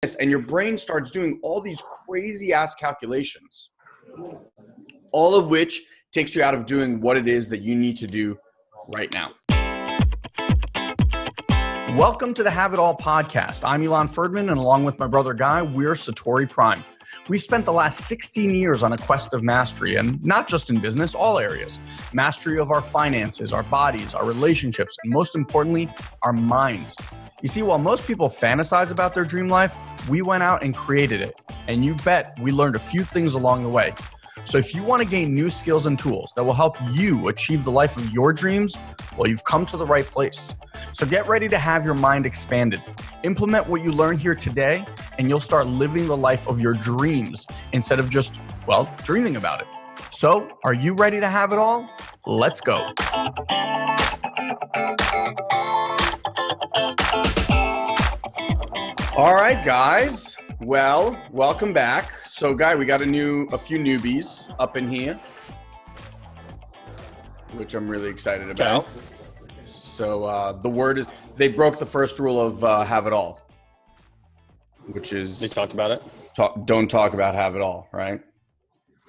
and your brain starts doing all these crazy ass calculations, all of which takes you out of doing what it is that you need to do right now. Welcome to the Have It All podcast. I'm Elon Ferdman, and along with my brother Guy, we're Satori Prime. We've spent the last 16 years on a quest of mastery, and not just in business, all areas. Mastery of our finances, our bodies, our relationships, and most importantly, our minds. You see, while most people fantasize about their dream life, we went out and created it. And you bet we learned a few things along the way. So if you want to gain new skills and tools that will help you achieve the life of your dreams, well, you've come to the right place. So get ready to have your mind expanded. Implement what you learn here today, and you'll start living the life of your dreams instead of just, well, dreaming about it. So are you ready to have it all? Let's go. All right, guys. Well, welcome back. So, Guy, we got a few newbies up in here, which I'm really excited about. Okay. So, the word is they broke the first rule of have it all, which is they talked about it. Don't talk about have it all, right?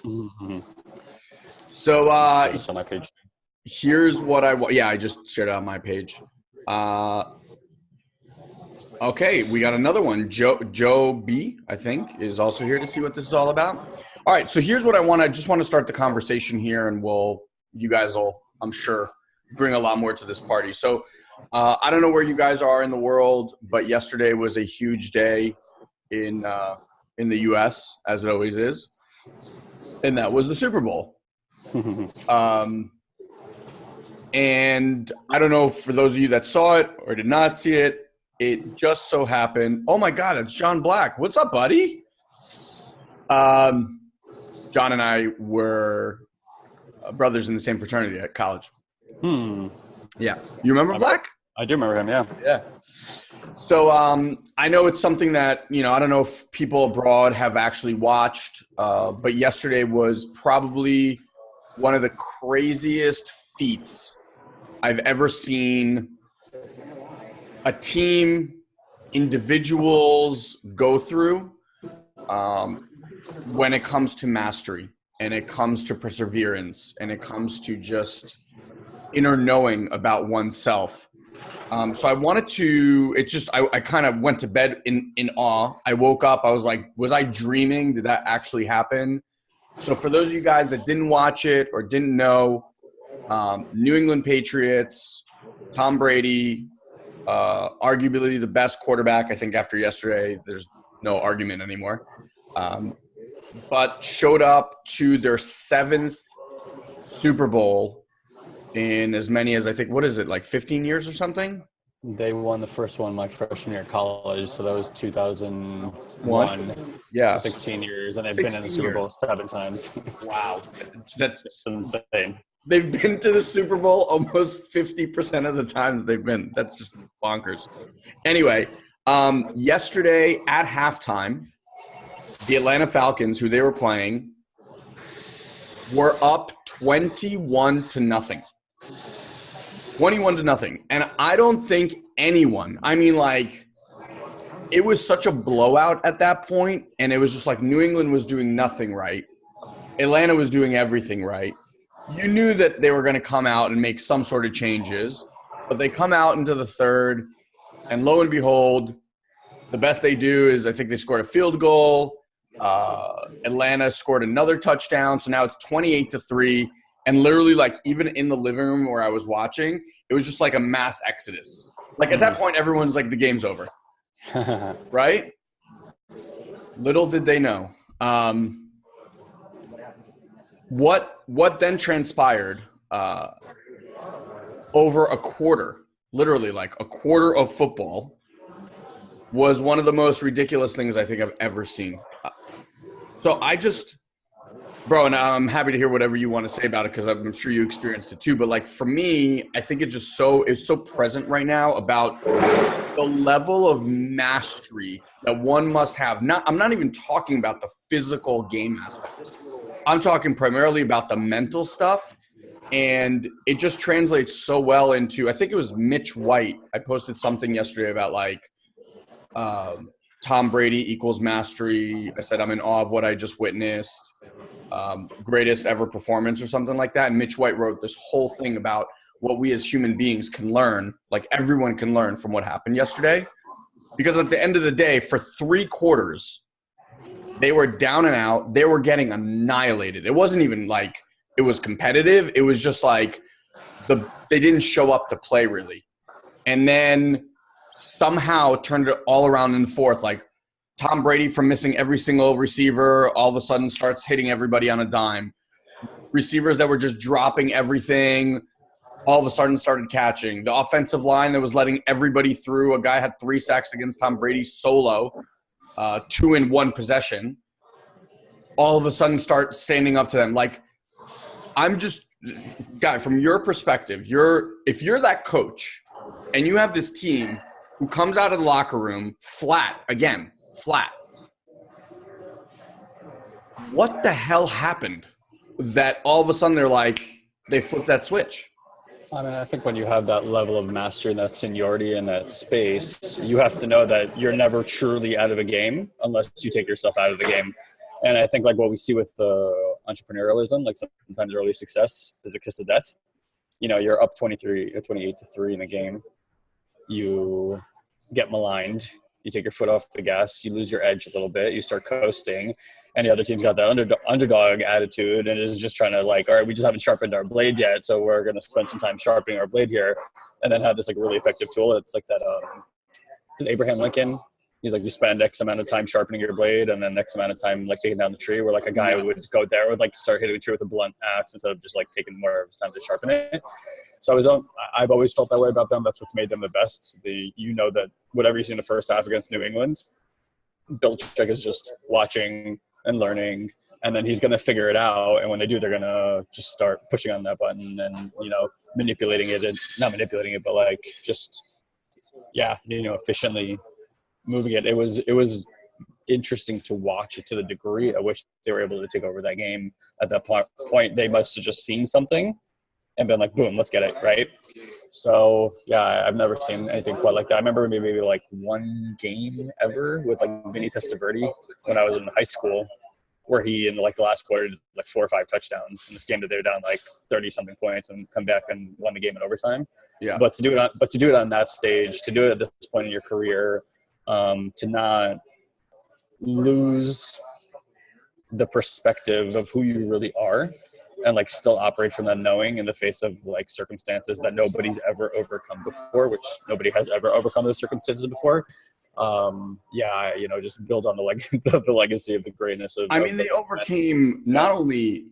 Mm-hmm. So, it's on my page. Here's what I want. Yeah, I just shared it on my page. Okay, we got another one. Joe B, I think, is also here to see what this is all about. All right, so here's what I just want to start the conversation here, and you guys will, I'm sure, bring a lot more to this party. So I don't know where you guys are in the world, but yesterday was a huge day in the U.S., as it always is, and that was the Super Bowl. And I don't know, for those of you that saw it or did not see it, it just so happened. Oh my God, it's John Black. What's up, buddy? John and I were brothers in the same fraternity at college. Yeah. You remember Black? I do remember him, yeah. Yeah. So I know it's something that, I don't know if people abroad have actually watched, but yesterday was probably one of the craziest feats I've ever seen a team, individuals go through when it comes to mastery, and it comes to perseverance, and it comes to just inner knowing about oneself. So I wanted to, I kind of went to bed in awe. I woke up, I was like, was I dreaming? Did that actually happen? So for those of you guys that didn't watch it or didn't know, New England Patriots, Tom Brady, arguably the best quarterback, I think after yesterday, there's no argument anymore, but showed up to their 7th Super Bowl in as many as, I think, what is it, like 15 years or something? They won the first one my freshman year of college, so that was 2001. Yeah. So 16 years, and they've been in the Super Bowl 7 times. Wow. That's insane. They've been to the Super Bowl almost 50% of the time that they've been. That's just bonkers. Anyway, yesterday at halftime, the Atlanta Falcons, who they were playing, were up 21-0. 21-0. And I don't think anyone, it was such a blowout at that point, and it was just like New England was doing nothing right. Atlanta was doing everything right. You knew that they were going to come out and make some sort of changes, but they come out into the third, and lo and behold, the best they do is I think they scored a field goal. Atlanta scored another touchdown, so now it's 28-3. And literally, like, even in the living room where I was watching, it was just like a mass exodus. Like, at that point, everyone's like, the game's over. Right? Little did they know. What then transpired over a quarter, literally like a quarter of football, was one of the most ridiculous things I think I've ever seen. So bro, and I'm happy to hear whatever you want to say about it, because I'm sure you experienced it too. But like, for me, I think it's so present right now about the level of mastery that one must have. I'm not even talking about the physical game aspect. I'm talking primarily about the mental stuff. And it just translates so well into, I think it was Mitch White. I posted something yesterday about like Tom Brady equals mastery. I said I'm in awe of what I just witnessed. Greatest ever performance or something like that. And Mitch White wrote this whole thing about what we as human beings can learn, like everyone can learn from what happened yesterday. Because at the end of the day, for 3 quarters, they were down and out. They were getting annihilated. It wasn't even like it was competitive. It was just like they didn't show up to play really. And then somehow turned it all around in the fourth. Like Tom Brady, from missing every single receiver, all of a sudden starts hitting everybody on a dime. Receivers that were just dropping everything all of a sudden started catching. The offensive line that was letting everybody through. A guy had 3 sacks against Tom Brady solo, 2 in 1 possession. All of a sudden start standing up to them. Like, I'm just, guy, from your perspective, if you're that coach and you have this team who comes out of the locker room flat, what the hell happened that all of a sudden they flipped that switch? I mean, I think when you have that level of mastery and that seniority and that space, you have to know that you're never truly out of a game unless you take yourself out of the game. And I think like what we see with entrepreneurialism, like sometimes early success is a kiss of death. You know, you're up 28 to 3 in a game. You get maligned. You take your foot off the gas. You lose your edge a little bit. You start coasting. And the other team's got that underdog attitude and is just trying to like, all right, we just haven't sharpened our blade yet, so we're going to spend some time sharpening our blade here, and then have this like really effective tool. It's like that. It's an Abraham Lincoln. He's like, you spend X amount of time sharpening your blade, and then X amount of time like taking down the tree. Where like a guy would go there would like start hitting the tree with a blunt axe instead of just like taking more of his time to sharpen it. So I've always felt that way about them. That's what's made them the best. That whatever you see in the first half against New England, Bill Belichick is just watching and learning, and then he's going to figure it out. And when they do, they're going to just start pushing on that button and, manipulating it, and not manipulating it, but like just, efficiently moving it. It was interesting to watch it to the degree at which they were able to take over that game. At that point, they must have just seen something and been like, boom, let's get it. Right. So yeah, I've never seen anything quite like that. I remember maybe like one game ever with like Vinny Testaverde when I was in high school, where he in like the last quarter did like 4 or 5 touchdowns in this game that they were down like 30 something points and come back and won the game in overtime. Yeah. But to do it on that stage, to do it at this point in your career, to not lose the perspective of who you really are, and like still operate from that knowing in the face of like circumstances that nobody's ever overcome before, which nobody has ever overcome those circumstances before. Just build on the legacy of the greatness of. They overcame not only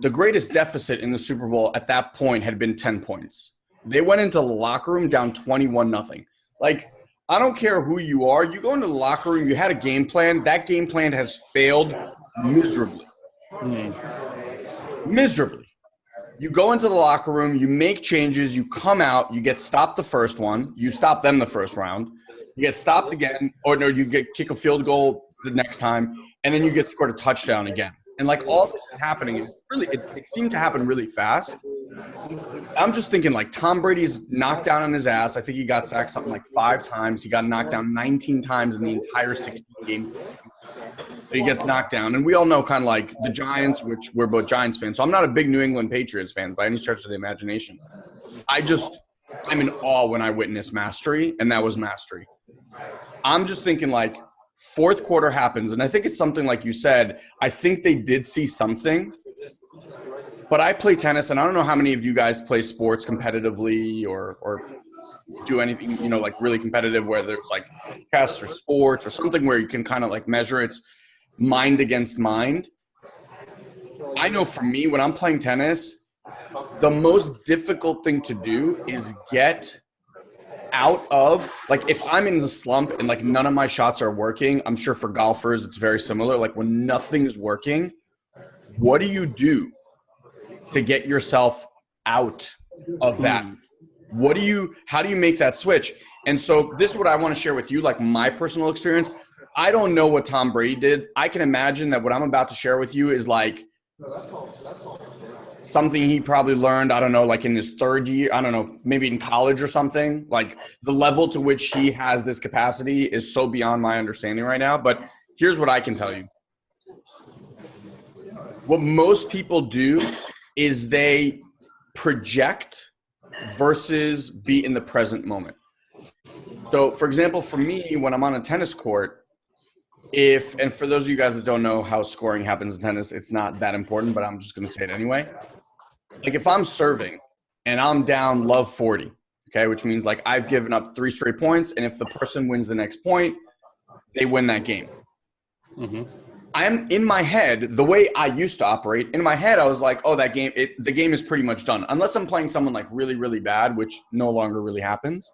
the greatest deficit in the Super Bowl at that point had been 10 points. They went into the locker room down 21-0. Like, I don't care who you are. You go into the locker room, you had a game plan. That game plan has failed miserably. Miserably. You go into the locker room, you make changes, you come out, you get stopped the first one, you stop them the first round, you get stopped again, or no, you get kick a field goal the next time, and then you get scored a touchdown again. And like all this is happening, it seemed to happen really fast. I'm just thinking like Tom Brady's knocked down on his ass. I think he got sacked something like 5 times. He got knocked down 19 times in the entire 16 game. So he gets knocked down. And we all know kind of like the Giants, which we're both Giants fans. So I'm not a big New England Patriots fan by any stretch of the imagination. I'm in awe when I witness mastery, and that was mastery. I'm just thinking like fourth quarter happens, and I think it's something like you said. I think they did see something. But I play tennis, and I don't know how many of you guys play sports competitively or do anything, like really competitive, whether it's like chess or sports or something where you can kind of like measure it's mind against mind. I know for me, when I'm playing tennis, the most difficult thing to do is get out of, like, if I'm in the slump and like none of my shots are working, I'm sure for golfers it's very similar. Like when nothing's working, what do you do to get yourself out of that? How do you make that switch? And so this is what I want to share with you, like my personal experience. I don't know what Tom Brady did. I can imagine that what I'm about to share with you is like something he probably learned, I don't know, like in his third year, I don't know, maybe in college or something. Like the level to which he has this capacity is so beyond my understanding right now. But here's what I can tell you. What most people do is they project versus be in the present moment. So, for example, for me, when I'm on a tennis court, and for those of you guys that don't know how scoring happens in tennis, it's not that important, but I'm just going to say it anyway. Like if I'm serving and I'm down love 40, okay, which means like I've given up 3 straight points, and if the person wins the next point, they win that game. Mm-hmm. I'm in my head, the way I used to operate, in my head I was like, oh, the game is pretty much done. Unless I'm playing someone like really, really bad, which no longer really happens.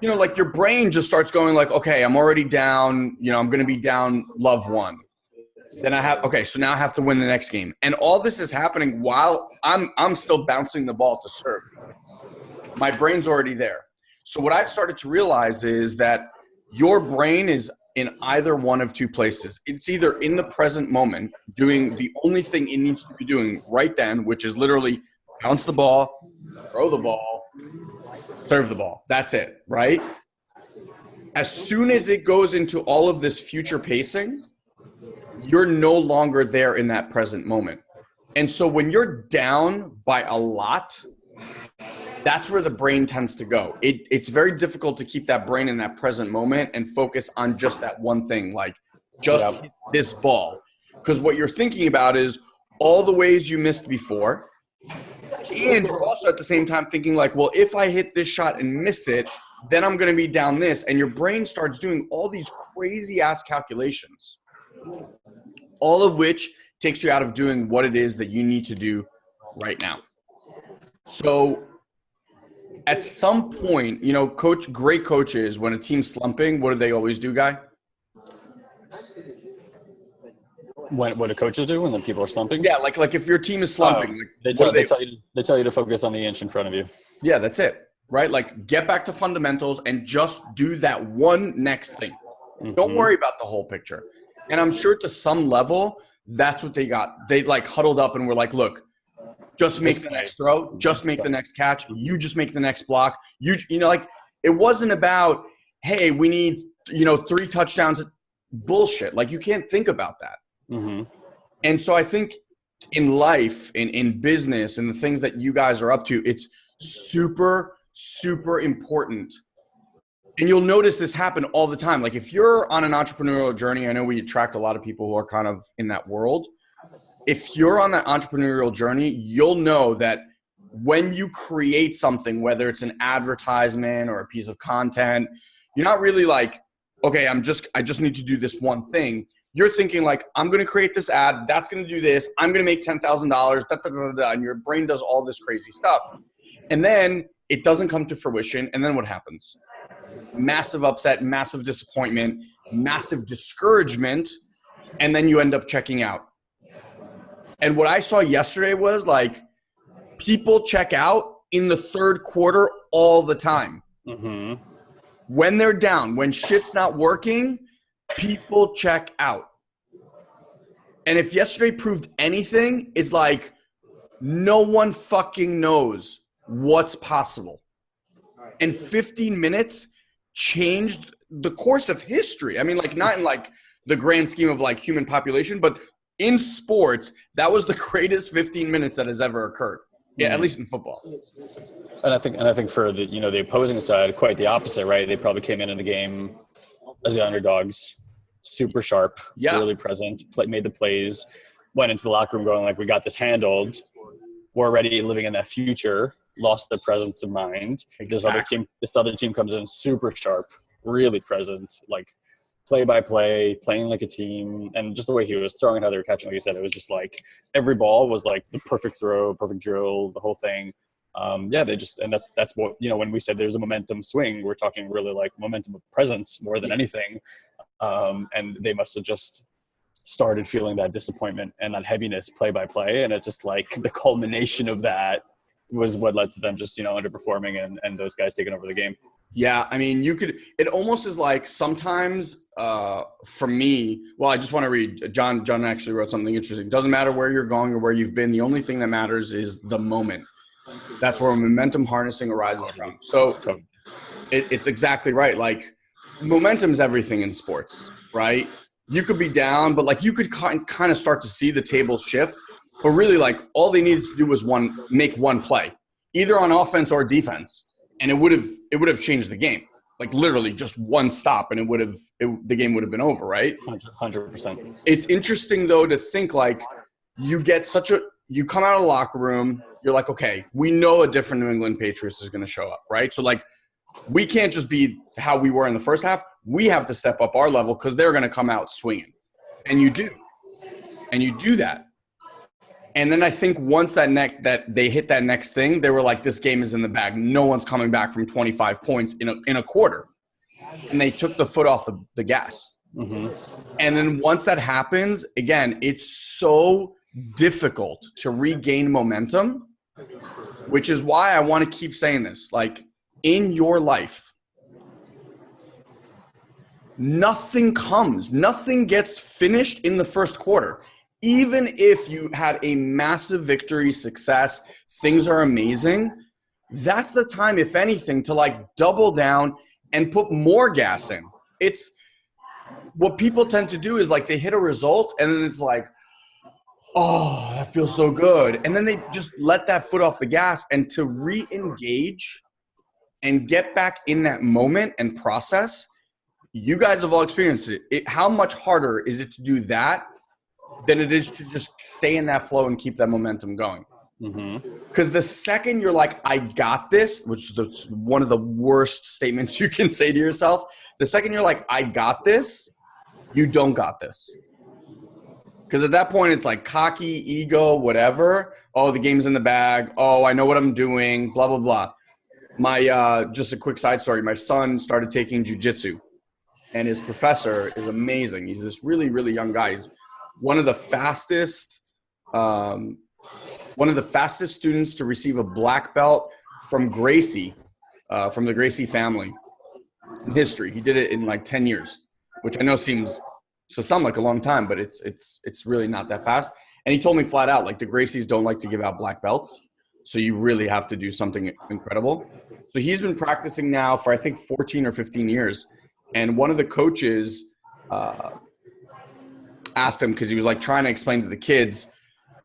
You know, like your brain just starts going like, okay, I'm already down, you know, I'm going to be down love 1. Then so now I have to win the next game. And all this is happening while I'm still bouncing the ball to serve. My brain's already there. So what I've started to realize is that your brain is in either one of 2 places. It's either in the present moment, doing the only thing it needs to be doing right then, which is literally bounce the ball, throw the ball, serve the ball. That's it, right? As soon as it goes into all of this future pacing, you're no longer there in that present moment. And so when you're down by a lot, that's where the brain tends to go. It's very difficult to keep that brain in that present moment and focus on just that one thing, like just hit this ball. Because what you're thinking about is all the ways you missed before. And you're also at the same time thinking like, well, if I hit this shot and miss it, then I'm going to be down this. And your brain starts doing all these crazy ass calculations, all of which takes you out of doing what it is that you need to do right now. So at some point, you know, great coaches, when a team's slumping, what do they always do, Guy? What do coaches do when the people are slumping? Yeah, like if your team is slumping, they tell you to focus on the inch in front of you. Yeah, that's it, right? Like get back to fundamentals and just do that one next thing. Mm-hmm. Don't worry about the whole picture. And I'm sure to some level, that's what they got. They like huddled up and were like, look, just make the next throw, just make the next catch, you just make the next block. You know, like it wasn't about, hey, we need, 3 touchdowns. Bullshit. Like you can't think about that. Mm-hmm. And so I think in life, in business, and the things that you guys are up to, it's super, super important. And you'll notice this happen all the time. Like if you're on an entrepreneurial journey, I know we attract a lot of people who are kind of in that world. If you're on that entrepreneurial journey, you'll know that when you create something, whether it's an advertisement or a piece of content, you're not really like, okay, I just need to do this one thing. You're thinking like, I'm going to create this ad. That's going to do this. I'm going to make $10,000. And your brain does all this crazy stuff. And then it doesn't come to fruition. And then what happens? Massive upset, massive disappointment, massive discouragement. And then you end up checking out. And what I saw yesterday was like people check out in the third quarter all the time. Mm-hmm. When they're down, when shit's not working, people check out. And if yesterday proved anything, it's like no one fucking knows what's possible. And 15 minutes changed the course of history. I mean, like not in like the grand scheme of like human population, but in sports, that was the greatest 15 minutes that has ever occurred. Yeah, at least in football. And I think for the the opposing side, quite the opposite, right? They probably came in the game as the underdogs, super sharp, really present, made the plays, went into the locker room going like, we got this handled. We're already living in that future, lost the presence of mind. Exactly. This other team comes in super sharp, really present, like play-by-play, playing like a team, and just the way he was throwing and how they were catching, like you said, it was just like every ball was like the perfect throw, perfect drill, the whole thing. And that's what, when we said there's a momentum swing, we're talking really like momentum of presence more than anything. And they must have just started feeling that disappointment and that heaviness play-by-play, and it's just like the culmination of that was what led to them just, underperforming and those guys taking over the game. Yeah, I mean, it almost is like sometimes for me, well, I just want to read, John actually wrote something interesting. It doesn't matter where you're going or where you've been. The only thing that matters is the moment. That's where momentum harnessing arises from. So it's exactly right. Like momentum's everything in sports, right? You could be down, but like you could kind of start to see the table shift. But really, like all they needed to do was make one play, either on offense or defense, and it would have changed the game. Like literally, just one stop, and the game would have been over, right? 100%. It's interesting though to think like you come out of the locker room, you're like, okay, we know a different New England Patriots is going to show up, right? So like we can't just be how we were in the first half. We have to step up our level because they're going to come out swinging, and you do that. And then I think once that they hit that next thing, they were like, this game is in the bag. No one's coming back from 25 points in a quarter. And they took the foot off the gas. Mm-hmm. And then once that happens, again, it's so difficult to regain momentum, which is why I want to keep saying this. Like in your life, nothing gets finished in the first quarter. Even if you had a massive victory, success, things are amazing, that's the time, if anything, to like double down and put more gas in. It's what people tend to do is like they hit a result and then it's like, oh, that feels so good. And then they just let that foot off the gas, and to re-engage and get back in that moment and process, you guys have all experienced it. How much harder is it to do that than it is to just stay in that flow and keep that momentum going? Because the second you're like, I got this, which is one of the worst statements you can say to yourself, the second you're like, I got this, you don't got this. Because at that point, it's like cocky, ego, whatever. Oh, the game's in the bag. Oh, I know what I'm doing, blah, blah, blah. Just a quick side story. My son started taking jiu-jitsu, and his professor is amazing. He's this really, really young guy. He's one of the fastest students to receive a black belt from Gracie, from the Gracie family in history. He did it in like 10 years, which I know seems to sound like a long time, but it's really not that fast. And he told me flat out, like the Gracies don't like to give out black belts. So you really have to do something incredible. So he's been practicing now for I think 14 or 15 years. And one of the coaches asked him, because he was like trying to explain to the kids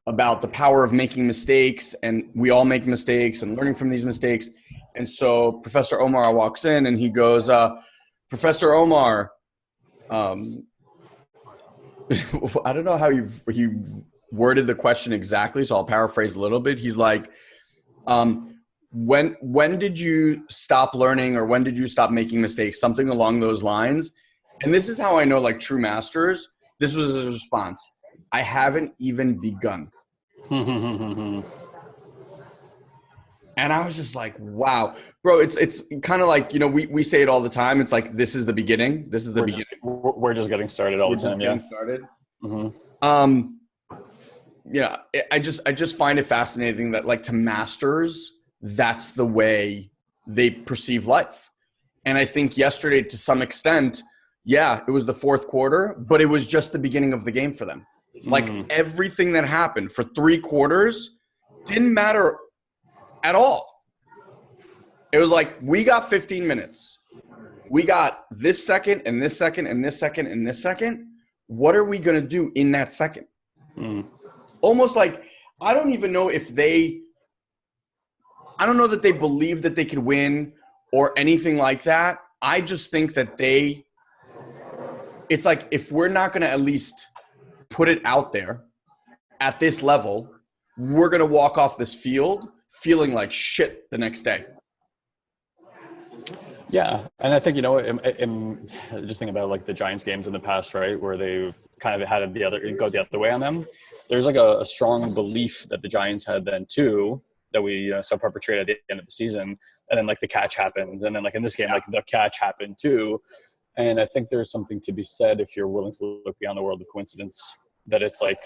about the power of making mistakes, and we all make mistakes and learning from these mistakes. And so Professor Omar walks in and he goes, Professor Omar, I don't know how he worded the question exactly, so I'll paraphrase a little bit. He's like, when did you stop learning, or when did you stop making mistakes? Something along those lines. And this is how I know, like, true masters. This was his response: I haven't even begun. And I was just like, wow, bro, it's kind of like, we say it all the time. It's like, this is the beginning. This is the beginning. We're just getting started all the time. Yeah. Started. Mm-hmm. Yeah. I just find it fascinating that, like, to masters, that's the way they perceive life. And I think yesterday, to some extent, yeah, it was the fourth quarter, but it was just the beginning of the game for them. Like everything that happened for 3 quarters didn't matter at all. It was like, we got 15 minutes. We got this second and this second and this second and this second. What are we going to do in that second? Almost like, I don't even know if I don't know that they believe that they could win or anything like that. I just think that it's like, if we're not going to at least put it out there at this level, we're going to walk off this field feeling like shit the next day. Yeah. And I think, I'm just thinking about like the Giants games in the past, right, where they've kind of had go the other way on them. There's like a strong belief that the Giants had then too, that we saw perpetrate at the end of the season. And then like the catch happens. And then like in this game, like the catch happened too. And I think there's something to be said, if you're willing to look beyond the world of coincidence, that it's like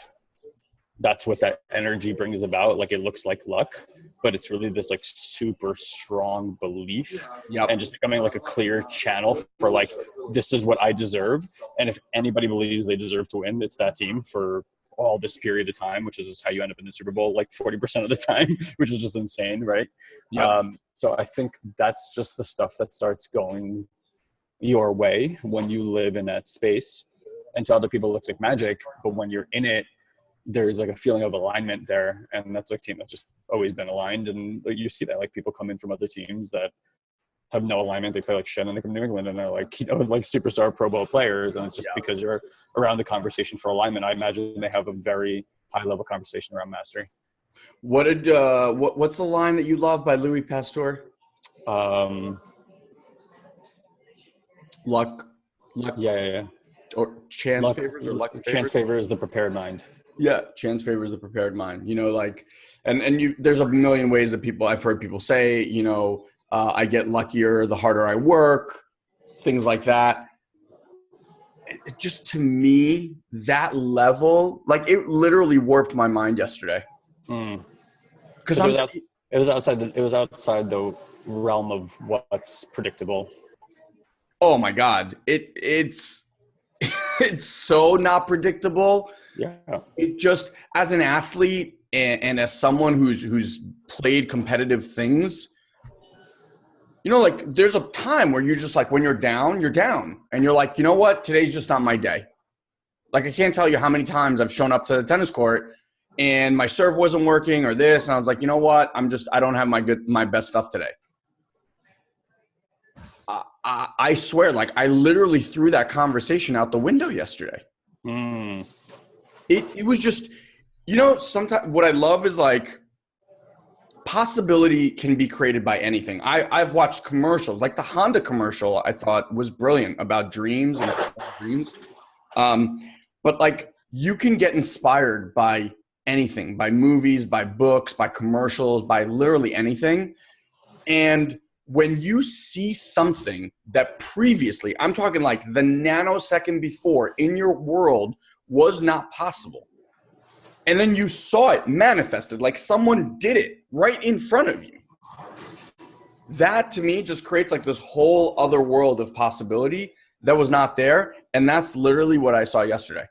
that's what that energy brings about. Like it looks like luck, but it's really this like super strong belief and just becoming like a clear channel for like, this is what I deserve. And if anybody believes they deserve to win, it's that team for all this period of time, which is just how you end up in the Super Bowl, like 40% of the time, which is just insane. Right. So I think that's just the stuff that starts going your way when you live in that space. And to other people, it looks like magic, but when you're in it, there's like a feeling of alignment there. And that's like a team that's just always been aligned. And you see that like people come in from other teams that have no alignment. They play like shit and they come to New England and they're like, like superstar Pro Bowl players. And it's just because you're around the conversation for alignment. I imagine they have a very high level conversation around mastery. What's the line that you love by Louis Pasteur? Luck. Yeah. Or chance favors or luck favors? Chance favors the prepared mind. Yeah, chance favors the prepared mind. Like, and there's a million ways that I've heard people say, I get luckier the harder I work, things like that. It just, to me, that level, like it literally warped my mind yesterday. Because it was outside the realm of what's predictable. Oh my God, it's so not predictable. Yeah. It just, as an athlete and as someone who's played competitive things, like there's a time where you're just like, when you're down. And you're like, you know what? Today's just not my day. Like, I can't tell you how many times I've shown up to the tennis court and my serve wasn't working or this. And I was like, you know what? I don't have my best stuff today. I swear, like I literally threw that conversation out the window yesterday. It was just, sometimes what I love is like possibility can be created by anything. I've watched commercials, like the Honda commercial I thought was brilliant about dreams and dreams. But like you can get inspired by anything, by movies, by books, by commercials, by literally anything. And when you see something that previously, I'm talking like the nanosecond before in your world was not possible, and then you saw it manifested, like someone did it right in front of you, that to me just creates like this whole other world of possibility that was not there. And that's literally what I saw yesterday.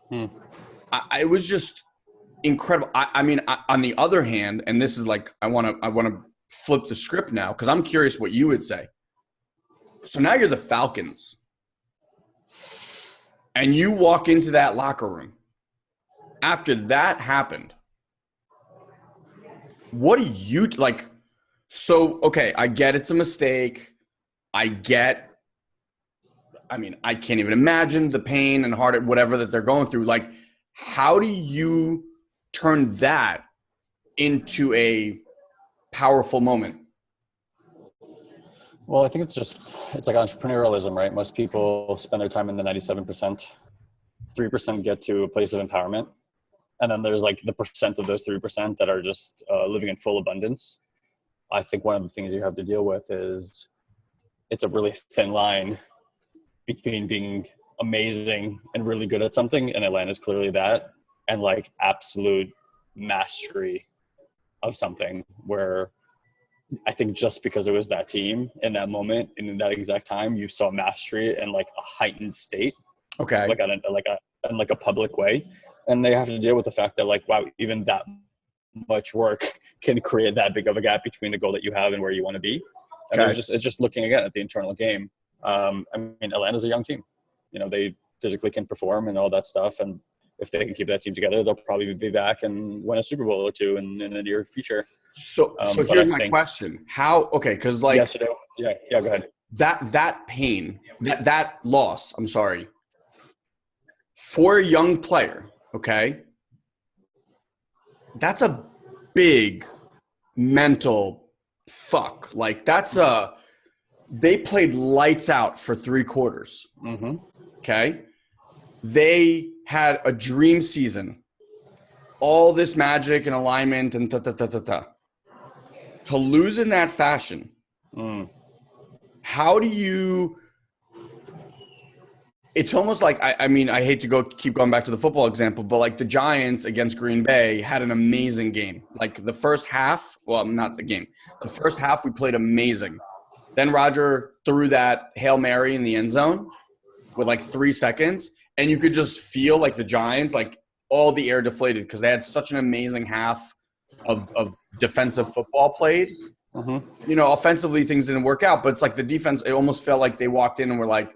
It was just incredible. I mean, on the other hand, and this is like, I want to flip the script now because I'm curious what you would say. So now you're the Falcons and you walk into that locker room after that happened. What do you like? So, okay, I get it's a mistake. I can't even imagine the pain and heart, whatever that they're going through. Like, how do you turn that into a powerful moment? Well, I think it's like entrepreneurialism, right? Most people spend their time in the 97%. 3% get to a place of empowerment. And then there's like the percent of those 3% that are just living in full abundance. I think one of the things you have to deal with is it's a really thin line between being amazing and really good at something, and Atlanta's clearly that, and like absolute mastery of something, where I think just because it was that team in that moment and in that exact time, you saw mastery in like a heightened state. Okay. Like in a public way. And they have to deal with the fact that like, wow, even that much work can create that big of a gap between the goal that you have and where you want to be. And Okay. it's just looking again at the internal game. I mean, Atlanta's a young team. They physically can perform and all that stuff. And if they can keep that team together, they'll probably be back and win a Super Bowl or two in the near future. So here's my question. How, okay, because like, yes, yeah, go ahead. That pain, that loss, I'm sorry, for a young player, okay, that's a big mental fuck. Like they played lights out for 3 quarters. Mm-hmm. Okay. They had a dream season, all this magic and alignment and to lose in that fashion. How do you It's almost like, I mean, I hate to keep going back to the football example, but like the Giants against Green Bay had an amazing game. Like the first half, well, not the game. The first half we played amazing. Then Roger threw that Hail Mary in the end zone with like 3 seconds, and you could just feel like the Giants, like all the air deflated because they had such an amazing half of defensive football played. Mm-hmm. You know, offensively things didn't work out, but it's like the defense, it almost felt like they walked in and were like,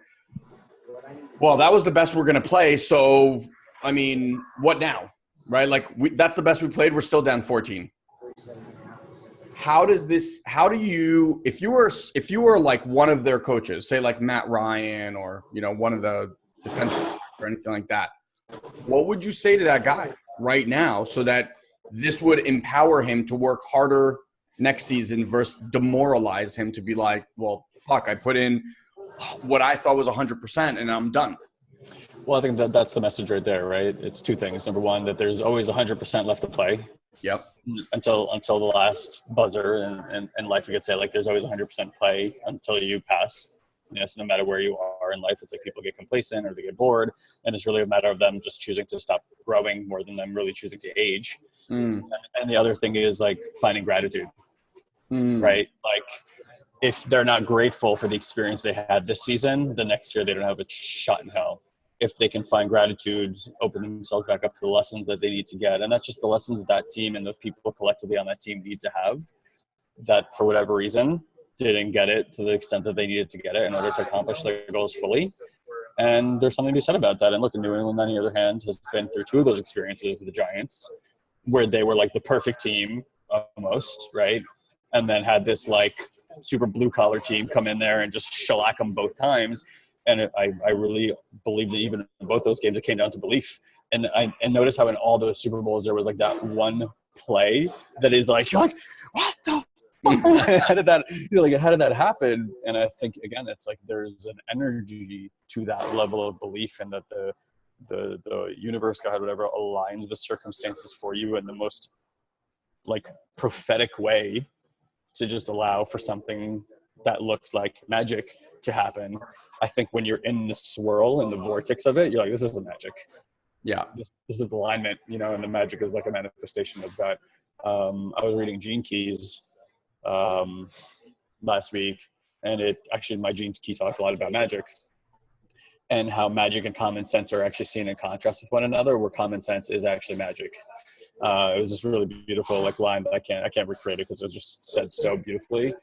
well, that was the best we're going to play. So, I mean, what now? Right? Like, that's the best we played. We're still down 14. How do you, if you were like one of their coaches, say like Matt Ryan or, you know, one of the defensive or anything like that, what would you say to that guy right now so that this would empower him to work harder next season versus demoralize him to be like, well, fuck, I put in what I thought was 100% and I'm done? Well, I think that's the message right there, right? It's two things. Number one, that there's always 100% left to play. Yep. Until the last buzzer and life, you could say, like, there's always 100% play until you pass. You know, so no matter where you are in life, it's like people get complacent or they get bored, and it's really a matter of them just choosing to stop growing more than them really choosing to age. And the other thing is like finding gratitude, right? Like, if they're not grateful for the experience they had this season, the next year they don't have a shot in hell. If they can find gratitude, open themselves back up to the lessons that they need to get. And that's just the lessons that team and those people collectively on that team need to have, that for whatever reason didn't get it to the extent that they needed to get it in order to accomplish their goals fully. And there's something to be said about that. And look, New England, on the other hand, has been through two of those experiences with the Giants, where they were like the perfect team almost, right? And then had this like super blue collar team come in there and just shellac them both times. And I really believe that even in both those games, it came down to belief. And notice how in all those Super Bowls, there was like that one play that is like, you're like, what the fuck? How did that happen? And I think, again, it's like there's an energy to that level of belief, and that the universe, God, whatever, aligns the circumstances for you in the most like prophetic way to just allow for something that looks like magic to happen. I think when you're in the swirl and the vortex of it, you're like, this is magic. Yeah. This is the alignment, you know, and the magic is like a manifestation of that. I was reading Gene Key's last week, and my Gene Key talked a lot about magic and how magic and common sense are actually seen in contrast with one another, where common sense is actually magic. It was just really beautiful, like line that I can't recreate it because it was just said so beautifully.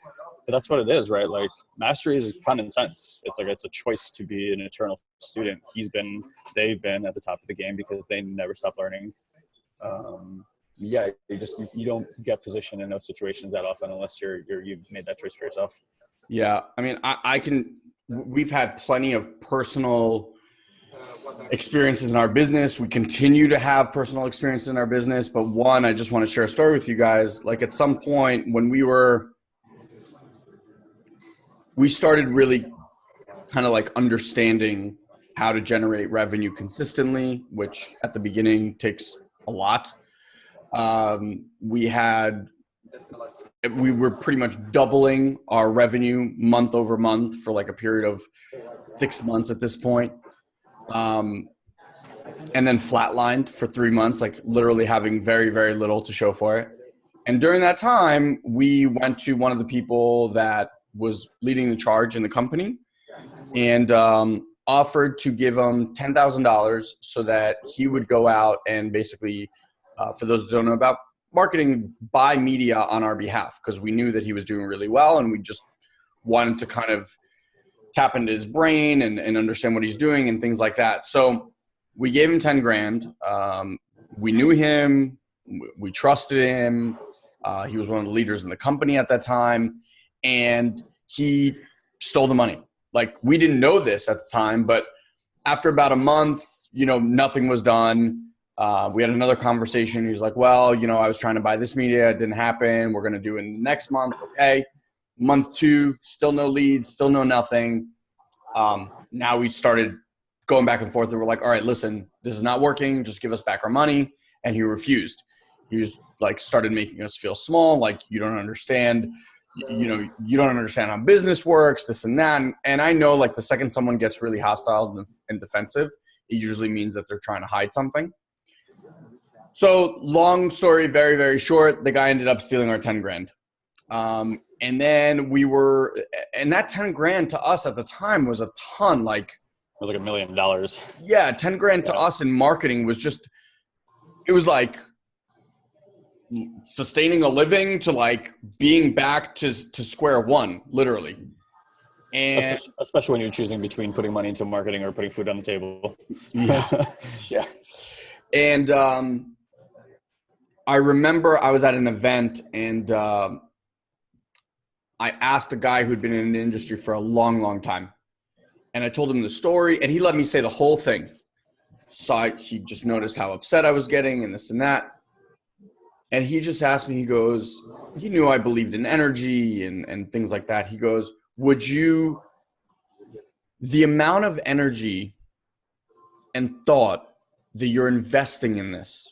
But that's what it is, right? Like, mastery is common sense. It's like, it's a choice to be an eternal student. They've been at the top of the game because they never stop learning. You don't get positioned in those situations that often unless you've made that choice for yourself. Yeah. I mean, we've had plenty of personal experiences in our business. We continue to have personal experiences in our business, but one, I just want to share a story with you guys. Like, at some point when we started really kind of like understanding how to generate revenue consistently, which at the beginning takes a lot. We were pretty much doubling our revenue month over month for like a period of 6 months at this point. And then flatlined for 3 months, like literally having very, very little to show for it. And during that time, we went to one of the people that was leading the charge in the company and offered to give him $10,000 so that he would go out and basically, for those that don't know about marketing, buy media on our behalf, because we knew that he was doing really well and we just wanted to kind of tap into his brain and understand what he's doing and things like that. So we gave him 10 grand. We knew him. We trusted him. He was one of the leaders in the company at that time. And he stole the money. Like, we didn't know this at the time, but after about a month, you know, nothing was done. We had another conversation. He was like, well, you know, I was trying to buy this media. It didn't happen. We're going to do it next month. Okay. Month 2, still no leads, still no nothing. Now we started going back and forth, and we're like, all right, listen, this is not working. Just give us back our money. And he refused. He was like, started making us feel small. Like, you don't understand. you don't understand how business works, this and that. And I know like the second someone gets really hostile and defensive, it usually means that they're trying to hide something. So long story, very, very short, the guy ended up stealing our 10 grand. And then and that 10 grand to us at the time was a ton, like $1 million. Yeah. 10 grand to us in marketing was it was like sustaining a living to like being back to square one, literally. And especially when you're choosing between putting money into marketing or putting food on the table. Yeah. Yeah. And, I remember I was at an event and, I asked a guy who'd been in the industry for a long, long time. And I told him the story and he let me say the whole thing. So he just noticed how upset I was getting and this and that. And he just asked me, he knew I believed in energy and things like that. He goes, the amount of energy and thought that you're investing in this,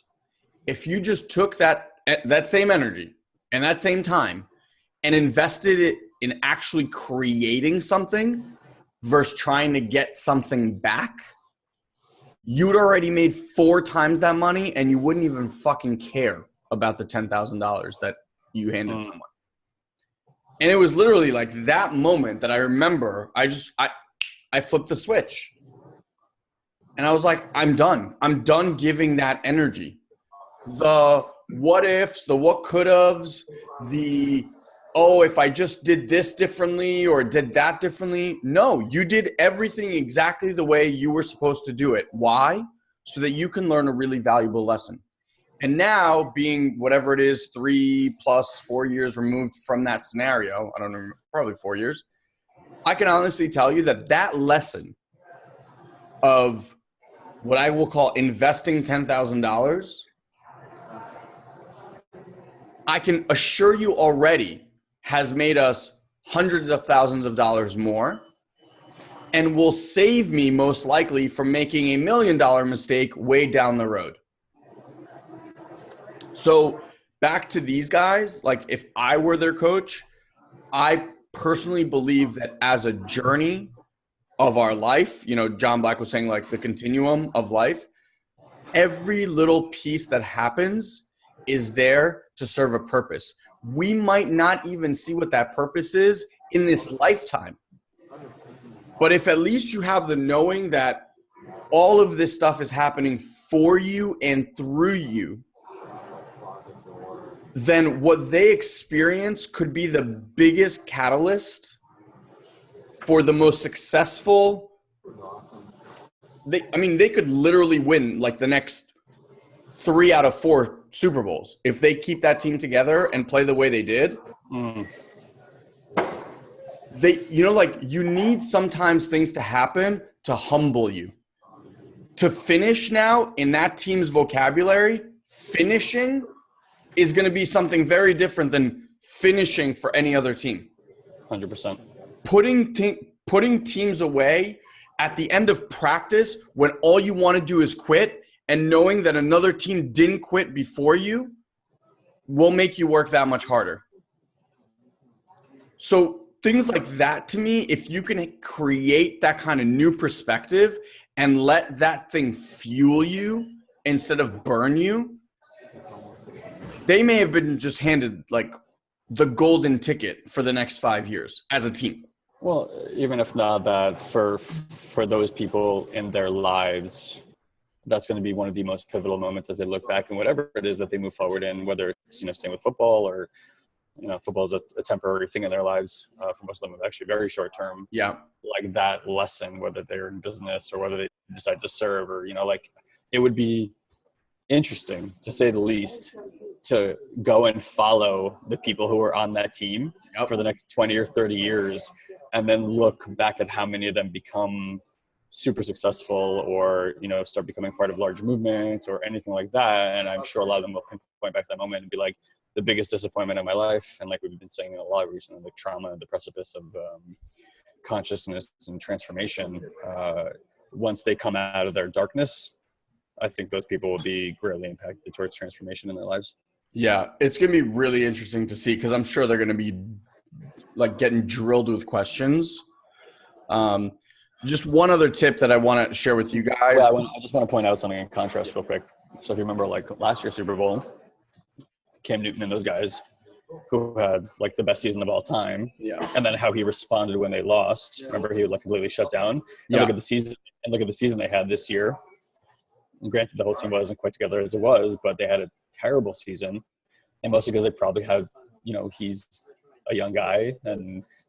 if you just took that same energy and that same time and invested it in actually creating something versus trying to get something back, you'd already made 4 times that money and you wouldn't even fucking care about the $10,000 that you handed someone. And it was literally like that moment that I remember, I flipped the switch. And I was like, I'm done. I'm done giving that energy. The what ifs, the what could haves, if I just did this differently or did that differently. No, you did everything exactly the way you were supposed to do it. Why? So that you can learn a really valuable lesson. And now being whatever it is, 3 plus 4 years removed from that scenario, I don't know, probably 4 years, I can honestly tell you that lesson of what I will call investing $10,000, I can assure you already has made us hundreds of thousands of dollars more and will save me most likely from making $1 million mistake way down the road. So back to these guys, like if I were their coach, I personally believe that as a journey of our life, John Black was saying like the continuum of life, every little piece that happens is there to serve a purpose. We might not even see what that purpose is in this lifetime. But if at least you have the knowing that all of this stuff is happening for you and through you, then what they experience could be the biggest catalyst for the most successful. They could literally win like the next 3 out of 4 Super Bowls if they keep that team together and play the way they did. You need sometimes things to happen to humble you. To finish now in that team's vocabulary, finishing is going to be something very different than finishing for any other team. 100%. Putting teams away at the end of practice when all you want to do is quit, and knowing that another team didn't quit before you will make you work that much harder. So things like that, to me, if you can create that kind of new perspective and let that thing fuel you instead of burn you, they may have been just handed like the golden ticket for the next 5 years as a team. Well, even if not that, for those people in their lives, that's going to be one of the most pivotal moments as they look back and whatever it is that they move forward in, whether it's, staying with football or, football is a temporary thing in their lives. For most of them, it's actually very short term. Yeah. Like that lesson, whether they're in business or whether they decide to serve or, it would be interesting to say the least to go and follow the people who were on that team for the next 20 or 30 years and then look back at how many of them become super successful or, start becoming part of large movements or anything like that. And I'm sure a lot of them will point back to that moment and be like, the biggest disappointment of my life. And like we've been saying a lot recently, like trauma and the precipice of consciousness and transformation. Once they come out of their darkness, I think those people will be greatly impacted towards transformation in their lives. Yeah, it's going to be really interesting to see because I'm sure they're going to be like getting drilled with questions. Just one other tip that I want to share with you guys. Yeah, I just want to point out something in contrast real quick. So if you remember, like last year's Super Bowl, Cam Newton and those guys who had like the best season of all time, and then how he responded when they lost. Yeah. Remember, he like completely shut down. And look at the season they had this year. And granted, the whole team wasn't quite together as it was, but they had a terrible season, and mostly because they probably had, he's a young guy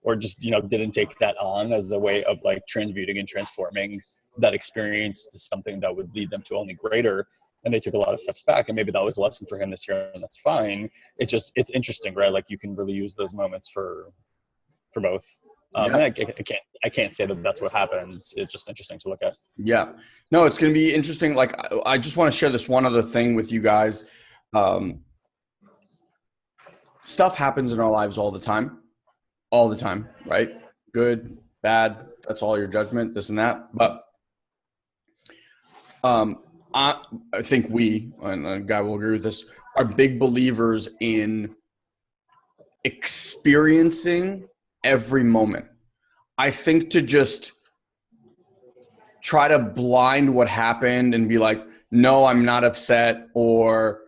or just didn't take that on as a way of like transmuting and transforming that experience to something that would lead them to only greater. And they took a lot of steps back, and maybe that was a lesson for him this year, and that's fine. It's interesting, right? Like you can really use those moments for both. And I can't say that that's what happened. It's just interesting to look at. Yeah, no, it's going to be interesting. Like I just want to share this one other thing with you guys. Stuff happens in our lives all the time, right? Good, bad. That's all your judgment, this and that. But I think we, and a guy will agree with this, are big believers in experiencing every moment. I think to just try to blind what happened and be like, no, I'm not upset, or,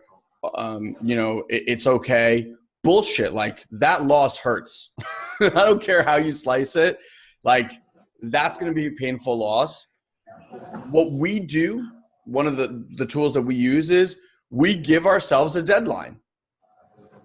it's okay. Bullshit. Like that loss hurts. I don't care how you slice it. Like that's going to be a painful loss. What we do, one of the tools that we use is we give ourselves a deadline.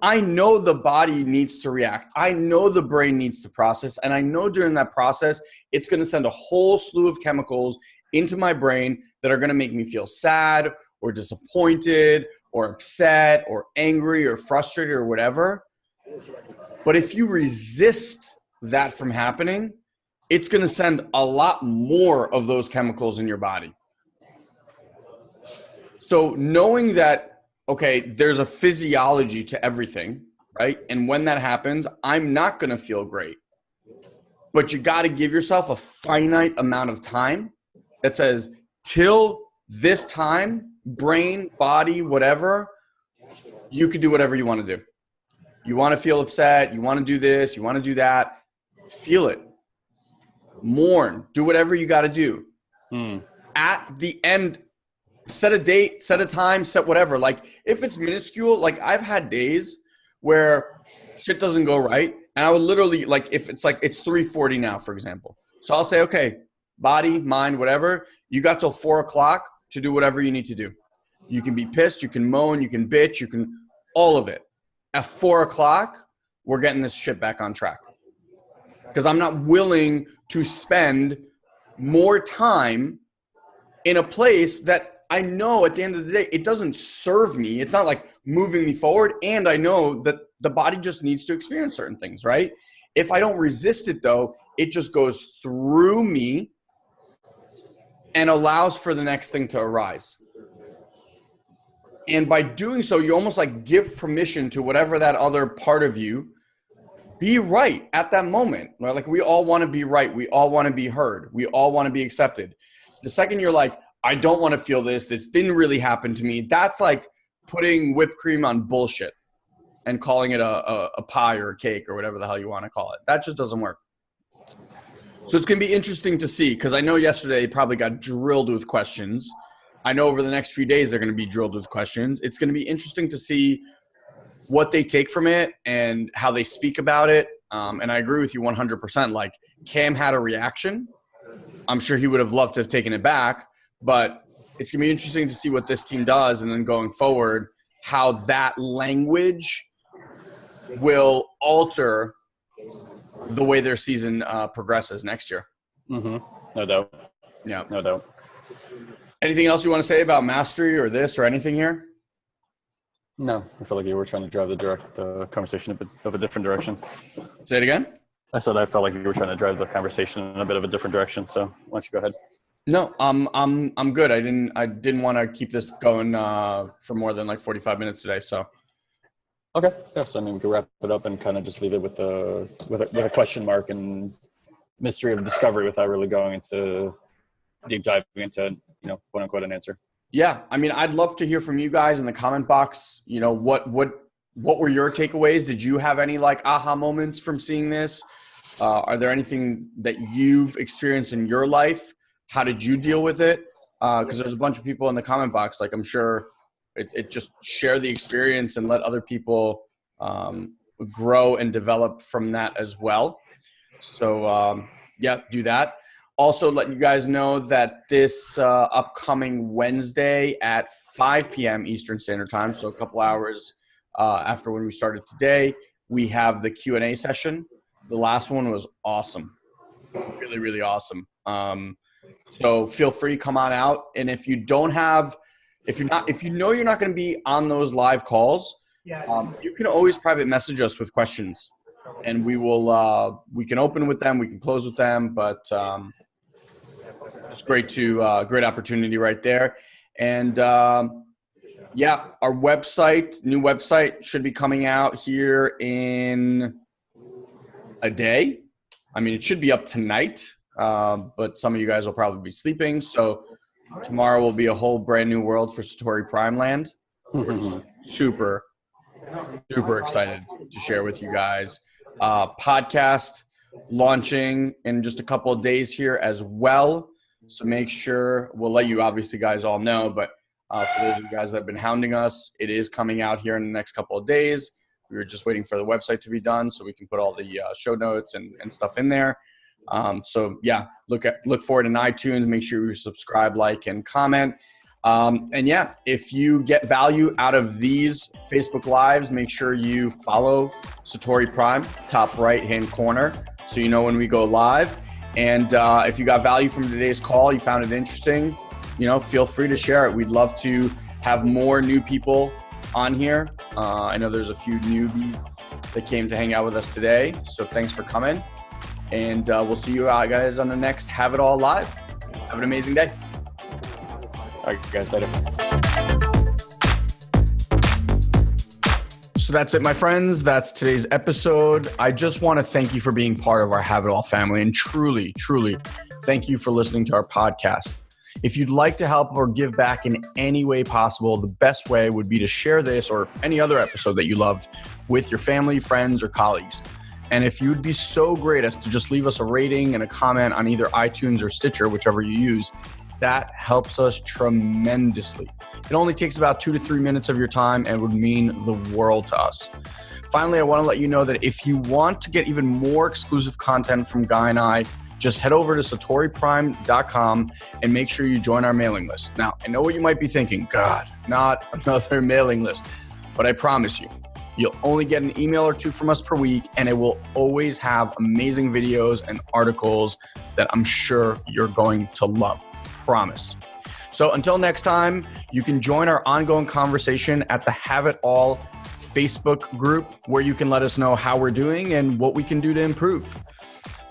I know the body needs to react. I know the brain needs to process. And I know during that process, it's going to send a whole slew of chemicals into my brain that are going to make me feel sad or disappointed or upset or angry or frustrated or whatever. But if you resist that from happening, it's going to send a lot more of those chemicals in your body. So knowing that, okay, there's a physiology to everything, right? And when that happens, I'm not going to feel great. But you got to give yourself a finite amount of time that says, till this time, brain, body, whatever, you could do whatever you want to do. You want to feel upset, you want to do this, you want to do that, feel it. Mourn, do whatever you got to do. At the end, set a date, set a time, set whatever. Like if it's minuscule, like I've had days where shit doesn't go right. And I would literally, like if it's like, it's 3:40 now, for example. So I'll say, okay, body, mind, whatever, you got till 4:00 to do whatever you need to do. You can be pissed, you can moan, you can bitch, you can, all of it. At 4:00, we're getting this shit back on track. Because I'm not willing to spend more time in a place that I know at the end of the day, it doesn't serve me. It's not like moving me forward. And I know that the body just needs to experience certain things, right? If I don't resist it though, it just goes through me and allows for the next thing to arise. And by doing so, you almost like give permission to whatever that other part of you be right at that moment, right? Like we all want to be right. We all want to be heard. We all want to be accepted. The second you're like, I don't want to feel this. This didn't really happen to me. That's like putting whipped cream on bullshit and calling it a pie or a cake or whatever the hell you want to call it. That just doesn't work. So it's going to be interesting to see, because I know yesterday probably got drilled with questions. I know over the next few days they're going to be drilled with questions. It's going to be interesting to see what they take from it and how they speak about it. And I agree with you 100%. Like Cam had a reaction. I'm sure he would have loved to have taken it back, but it's going to be interesting to see what this team does. And then going forward, how that language will alter the way their season progresses next year. Mm-hmm. No doubt. Yeah. No doubt. Anything else you want to say about mastery or this or anything here? No, I felt like you were trying to drive the conversation of a different direction. Say it again? I said I felt like you were trying to drive the conversation in a bit of a different direction. So why don't you go ahead? No, I'm good. I didn't want to keep this going for more than like 45 minutes today. So. Okay. Yes. I mean, we could wrap it up and kind of just leave it with a question mark and mystery of discovery without really going into deep diving into, quote unquote, an answer. Yeah. I mean, I'd love to hear from you guys in the comment box. What what were your takeaways? Did you have any like aha moments from seeing this? Are there anything that you've experienced in your life? How did you deal with it? Because there's a bunch of people in the comment box. Like, I'm sure it just share the experience and let other people grow and develop from that as well. So yeah, do that. Also, letting you guys know that this upcoming Wednesday at 5 p.m. Eastern Standard Time, so a couple hours after when we started today, we have the Q&A session. The last one was awesome, really, really awesome. So feel free, come on out. And if you don't have, if you know you're not going to be on those live calls, you can always private message us with questions, and we will we can open with them, we can close with them, but it's great great opportunity right there. And yeah, our website, new website should be coming out here in a day. I mean, it should be up tonight, but some of you guys will probably be sleeping. So tomorrow will be a whole brand new world for Satori Prime Land. We're super excited to share with you guys. Podcast launching in just a couple of days here as well. So make sure, we'll let you obviously guys all know, but for those of you guys that have been hounding us, it is coming out here in the next couple of days. We were just waiting for the website to be done so we can put all the show notes and stuff in there. So yeah, look for it in iTunes. Make sure you subscribe, like, and comment. And yeah, if you get value out of these Facebook Lives, make sure you follow Satori Prime, top right-hand corner, so you know when we go live. And if you got value from today's call, you found it interesting, feel free to share it. We'd love to have more new people on here. I know there's a few newbies that came to hang out with us today, so thanks for coming. And we'll see you guys on the next Have It All Live. Have an amazing day. All right, guys, later. So that's it, my friends. That's today's episode. I just want to thank you for being part of our Have It All family, and truly, truly thank you for listening to our podcast. If you'd like to help or give back in any way possible, the best way would be to share this or any other episode that you loved with your family, friends, or colleagues. And if you'd be so great as to just leave us a rating and a comment on either iTunes or Stitcher, whichever you use, that helps us tremendously. It only takes about 2 to 3 minutes of your time and would mean the world to us. Finally, I want to let you know that if you want to get even more exclusive content from Guy and I, just head over to satoriprime.com and make sure you join our mailing list. Now, I know what you might be thinking, God, not another mailing list, but I promise you, you'll only get an email or two from us per week, and it will always have amazing videos and articles that I'm sure you're going to love. Promise. So until next time, you can join our ongoing conversation at the Have It All Facebook group, where you can let us know how we're doing and what we can do to improve.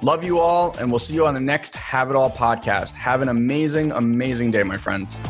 Love you all, and we'll see you on the next Have It All podcast. Have an amazing, amazing day, my friends.